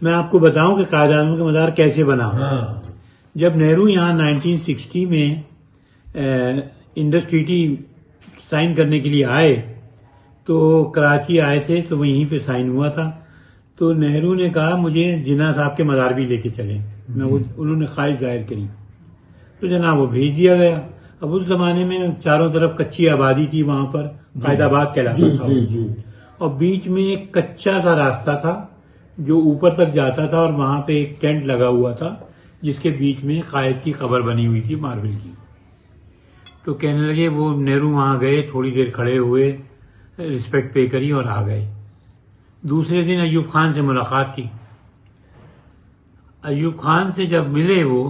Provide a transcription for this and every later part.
میں آپ کو بتاؤں کہ قائد اعظم کا مزار کیسے بنا. جب نہرو یہاں 1960 میں انڈس ٹریٹی سائن کرنے کے لیے آئے تو کراچی آئے تھے تو وہیں پہ سائن ہوا تھا. تو نہرو نے کہا مجھے جناح صاحب کے مزار بھی لے کے چلیں. انہوں نے خواہش ظاہر کری تو جناب وہ بھیج دیا گیا. اب اس زمانے میں چاروں طرف کچی آبادی تھی وہاں پر قائد آباد کہلاتا تھا اور بیچ میں ایک کچا سا راستہ تھا جو اوپر تک جاتا تھا اور وہاں پہ ایک ٹینٹ لگا ہوا تھا جس کے بیچ میں قائد کی قبر بنی ہوئی تھی ماربل کی. تو کہنے لگے وہ نہرو وہاں گئے, تھوڑی دیر کھڑے ہوئے, رسپیکٹ پے کری اور آ گئے. دوسرے دن ایوب خان سے ملاقات تھی. ایوب خان سے جب ملے وہ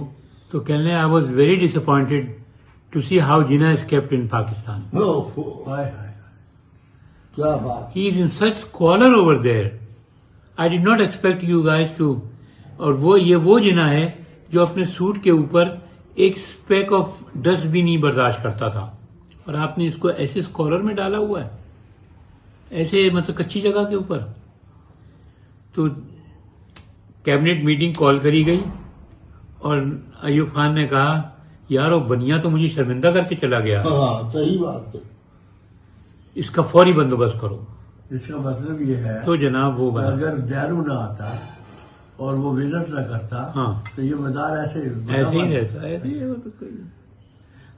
تو کہنے لگے I was very disappointed to see how Jinnah is kept in Pakistan. کیا بات. He is an such scholar over there. I did not expect you guys to. اور وہ جناح ہے جو اپنے سوٹ کے اوپر ایک اسپیک آف ڈسٹ بھی نہیں برداشت کرتا تھا اور آپ نے اس کو ایسے اسکالر میں ڈالا ہوا ہے, ایسے مطلب کچی جگہ کے اوپر. تو کیبنٹ میٹنگ کال کری گئی اور ایوب خان نے کہا یار وہ بنیا تو مجھے شرمندہ کر کے چلا گیا, صحیح بات ہے. اس کا فوری بندوبست کرو. اس کا مطلب یہ ہے تو جناب وہ بنا. اگر نہرو نہ آتا اور وہ وزٹ نہ کرتا تو یہ مزار ایسے ہی رہتا.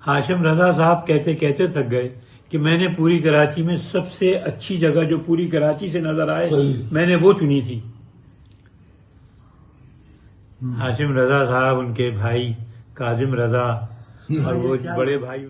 ہاشم رضا صاحب کہتے کہتے تھک گئے کہ میں نے پوری کراچی میں سب سے اچھی جگہ جو پوری کراچی سے نظر آئے میں نے وہ چنی تھی. ہاشم رضا صاحب, ان کے بھائی کاظم رضا اور وہ بڑے بھائی